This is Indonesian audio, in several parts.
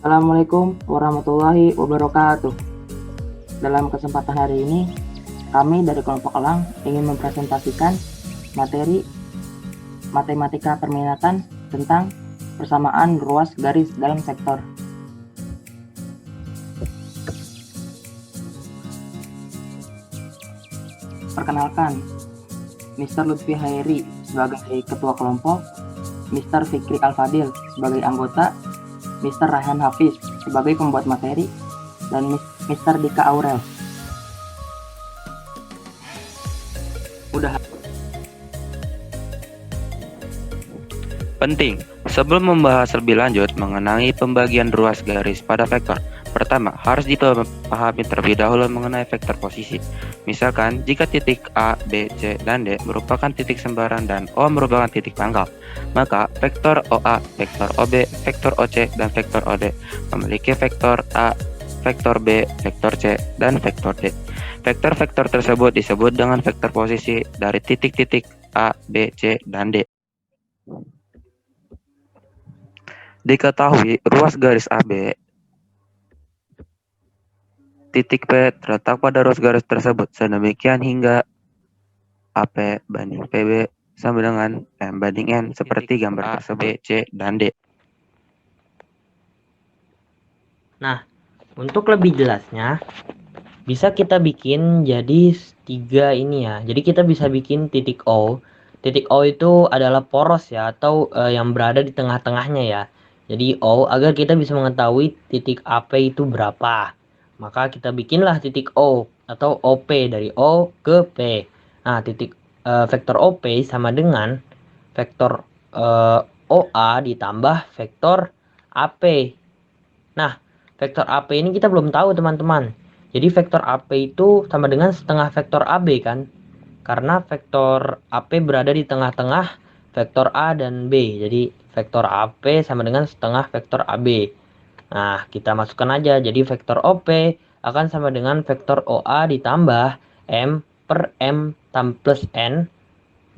Assalamualaikum warahmatullahi wabarakatuh. Dalam kesempatan hari ini, kami dari kelompok Elang ingin mempresentasikan materi matematika perminatan tentang persamaan ruas garis dalam sektor. Perkenalkan, Mr. Lutfi Hairi sebagai ketua kelompok, Mr. Fikri Al-Fadil sebagai anggota, Mr. Rayhan Hafiz sebagai pembuat materi, dan Mr. Dika Aurel. Udah. Penting, sebelum membahas lebih lanjut mengenai pembagian ruas garis pada vektor, pertama harus dipahami terlebih dahulu mengenai vektor posisi. Misalkan, jika titik A, B, C, dan D merupakan titik sembaran dan O merupakan titik pangkal, maka vektor OA, vektor OB, vektor OC, dan vektor OD memiliki vektor A, vektor B, vektor C, dan vektor D. Vektor-vektor tersebut disebut dengan vektor posisi dari titik-titik A, B, C, dan D. Diketahui ruas garis AB, titik P terletak pada ruas garis tersebut sedemikian hingga AP banding PB sama dengan M banding N seperti gambar tersebut. B, C, dan D. Nah, untuk lebih jelasnya, bisa kita bikin jadi tiga ini ya. Jadi kita bisa bikin titik O. Titik O itu adalah poros ya, atau yang berada di tengah-tengahnya ya. Jadi O, agar kita bisa mengetahui titik AP itu berapa, maka kita bikinlah titik O atau OP, dari O ke P. Nah, vektor OP sama dengan vektor OA ditambah vektor AP. Nah, vektor AP ini kita belum tahu teman-teman. Jadi vektor AP itu sama dengan setengah vektor AB kan? Karena vektor AP berada di tengah-tengah vektor A dan B. Jadi vektor AP sama dengan setengah vektor AB. Nah, kita masukkan aja. Jadi vektor OP akan sama dengan vektor OA ditambah M per M plus N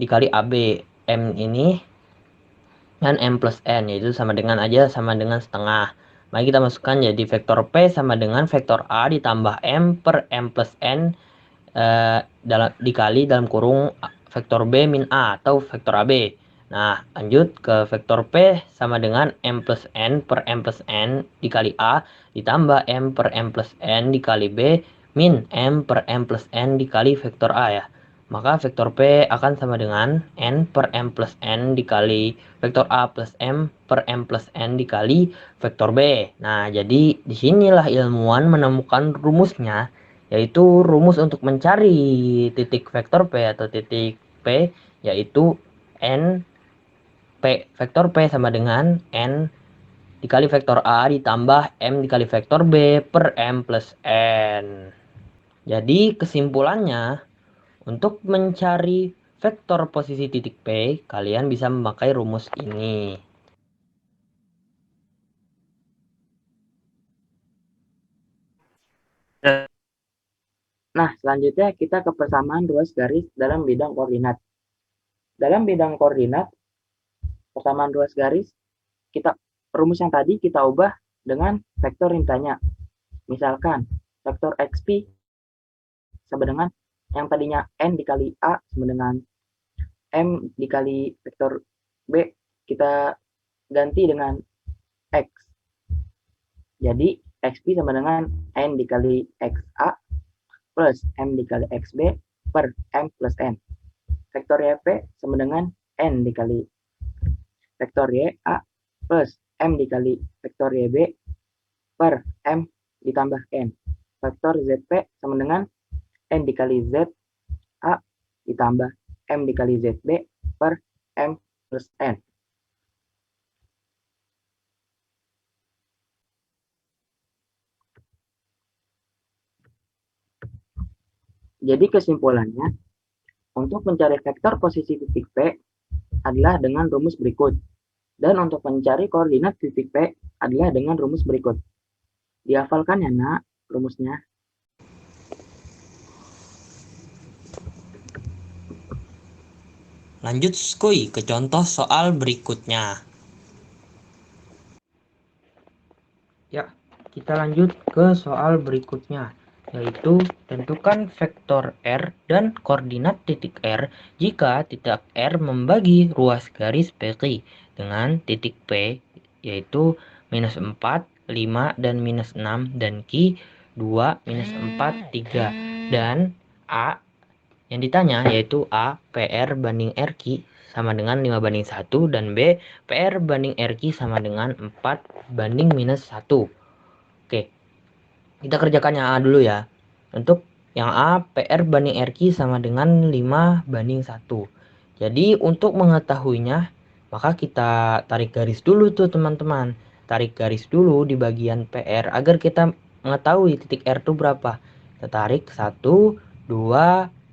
dikali AB. M ini dan M plus N, yaitu sama dengan setengah. Mari kita masukkan, jadi vektor P sama dengan vektor A ditambah M per M plus N dikali dalam kurung vektor B min A atau vektor AB. Nah, lanjut ke vektor P sama dengan M plus N per M plus N dikali A ditambah M per M plus N dikali B min M per M plus N dikali vektor A ya. Maka vektor P akan sama dengan N per M plus N dikali vektor A plus M per M plus N dikali vektor B. Nah, jadi disinilah ilmuwan menemukan rumusnya, yaitu rumus untuk mencari titik vektor P atau titik P, yaitu N P vektor P sama dengan N dikali vektor A ditambah M dikali vektor B per M plus N. Jadi kesimpulannya, untuk mencari vektor posisi titik P, kalian bisa memakai rumus ini. Nah, selanjutnya kita ke persamaan ruas garis dalam bidang koordinat. Dalam bidang koordinat, persamaan ruas garis, rumus yang tadi kita ubah dengan vektor rintanya. Misalkan, vektor XP sama dengan yang tadinya N dikali A sama dengan M dikali vektor B, kita ganti dengan X. Jadi, XP sama dengan N dikali XA plus M dikali XB per M plus N. Vektor YP sama dengan N dikali vektor YA plus M dikali vektor YB per M ditambah N. Vektor ZP sama dengan N dikali ZA ditambah M dikali ZB per M plus N. Jadi kesimpulannya, untuk mencari vektor posisi titik P adalah dengan rumus berikut. Dan untuk mencari koordinat titik P adalah dengan rumus berikut. Dihafalkan ya nak rumusnya. Lanjut skuy ke contoh soal berikutnya. Ya, kita lanjut ke soal berikutnya, yaitu tentukan vektor R dan koordinat titik R jika titik R membagi ruas garis PQ dengan titik P, yaitu minus 4, 5, dan minus 6, dan Q 2, minus 4, 3, dan A yang ditanya yaitu A, PR banding RQ sama dengan 5 banding 1, dan B, PR banding RQ sama dengan 4 banding minus 1. Oke, kita kerjakan yang A dulu ya. Untuk yang A, PR banding RQ sama dengan 5 banding 1. Jadi untuk mengetahuinya, maka kita tarik garis dulu tuh teman-teman. Tarik garis dulu di bagian PR agar kita mengetahui titik R itu berapa. Kita tarik 1, 2,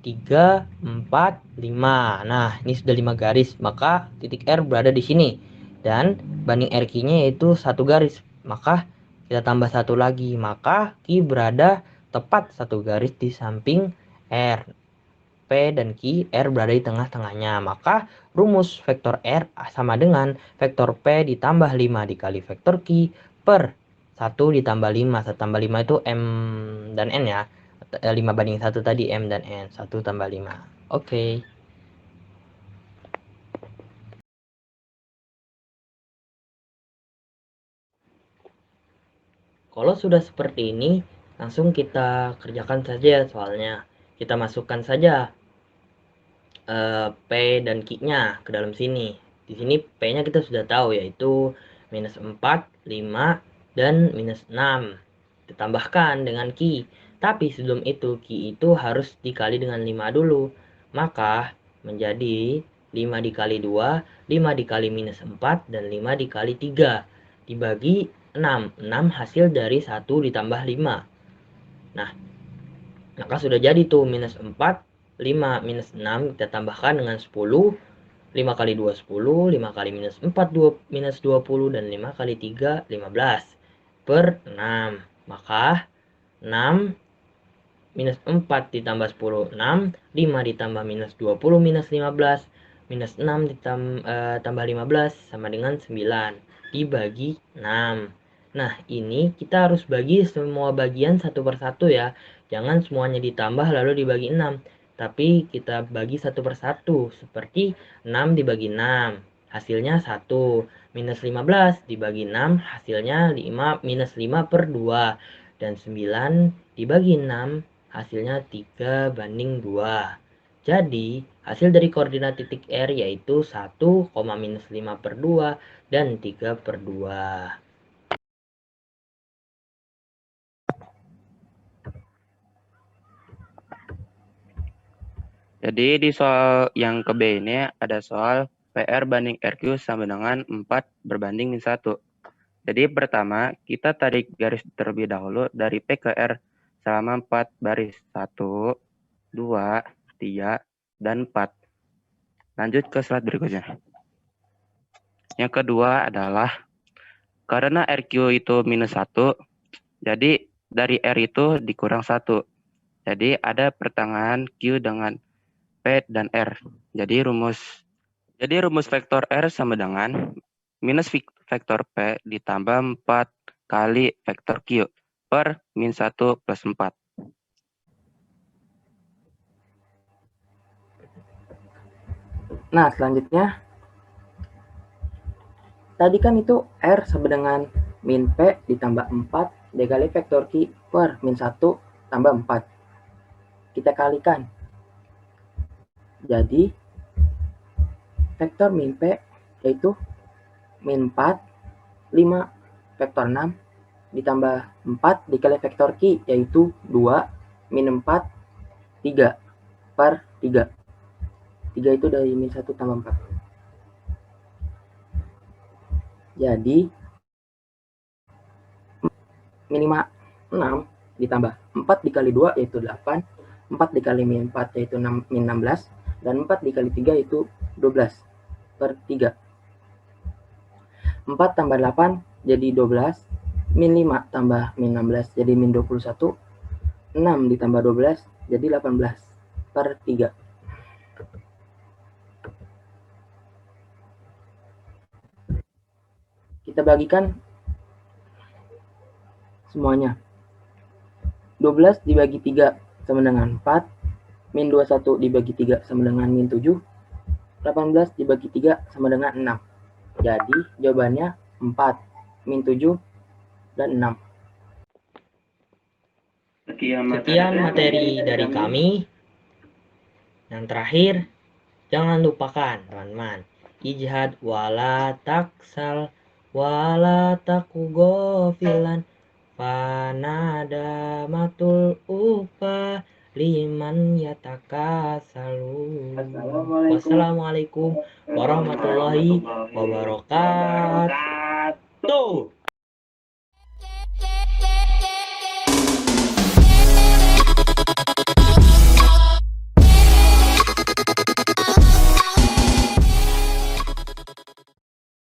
3, 4, 5. Nah, ini sudah 5 garis, maka titik R berada di sini. Dan banding RQ-nya yaitu 1 garis, maka kita tambah 1 lagi, maka Q berada tepat 1 garis di samping R. P dan Q, R berada di tengah-tengahnya. Maka rumus vektor R sama dengan vektor P ditambah 5 dikali vektor Q per 1 ditambah 5. 1 tambah 5 itu M dan N ya. 5 banding 1 tadi M dan N. 1 tambah 5. Oke. Kalau sudah seperti ini, langsung kita kerjakan saja soalnya. Kita masukkan saja P dan Q-nya ke dalam sini. Di sini P-nya kita sudah tahu yaitu minus 4, 5, dan minus 6. Ditambahkan dengan Q. Tapi sebelum itu Q itu harus dikali dengan 5 dulu. Maka menjadi 5 dikali 2, 5 dikali minus 4, dan 5 dikali 3. Dibagi 6. 6 hasil dari 1 ditambah 5. Nah, maka sudah jadi tuh minus 4, 5 minus 6 kita tambahkan dengan 10. 5 kali 2 10, 5 kali minus 4 2 minus 20, dan 5 kali 3 15 per 6. Maka 6 minus 4 ditambah 10 6, 5 ditambah minus 20 minus 15, minus 6 ditambah 15 sama dengan 9 dibagi 6. Nah, ini kita harus bagi semua bagian satu per satu ya. Jangan semuanya ditambah lalu dibagi 6. Tapi kita bagi satu per satu. Seperti 6 dibagi 6. Hasilnya 1. Minus 15 dibagi 6. Hasilnya 5 minus 5 per 2. Dan 9 dibagi 6. Hasilnya 3 banding 2. Jadi, hasil dari koordinat titik R yaitu 1, minus 5 per 2 dan 3 per 2. Jadi di soal yang ke B ini ada soal PR banding RQ sama dengan 4 berbanding min 1. Jadi pertama kita tarik garis terlebih dahulu dari P ke R selama 4 baris. 1, 2, 3, dan 4. Lanjut ke slide berikutnya. Yang kedua adalah karena RQ itu minus 1, jadi dari R itu dikurang 1. Jadi ada pertengahan Q dengan P dan R. Jadi rumus vektor R sama dengan minus vektor P ditambah 4 kali vektor Q per min 1 plus 4. Nah, selanjutnya tadi kan itu R sama dengan min P ditambah 4 dikali vektor Q per min 1 tambah 4. Kita kalikan. Jadi, vektor min P yaitu min 4, 5, vektor 6, ditambah 4 dikali vektor Q yaitu 2, min 4, 3, per 3. 3 itu dari min 1 tambah 4. Jadi, min 5, 6, ditambah 4 dikali 2 yaitu 8, 4 dikali min 4 yaitu min 16, dan 4 dikali 3 yaitu 12 per 3. 4 tambah 8 jadi 12, min 5 tambah min 16 jadi min 21, 6 ditambah 12 jadi 18 per 3. Kita bagikan semuanya. 12 dibagi 3 sama dengan 4, min 21 dibagi 3 sama dengan min 7, 18 dibagi 3 sama dengan 6. Jadi jawabannya 4, min 7, dan 6. Sekian materi dari kami. Yang terakhir, jangan lupakan teman-teman, ijhad wala taksal wala taku gofilan fanada matul upa liman yatakasalu. Wassalamualaikum warahmatullahi wabarakatuh.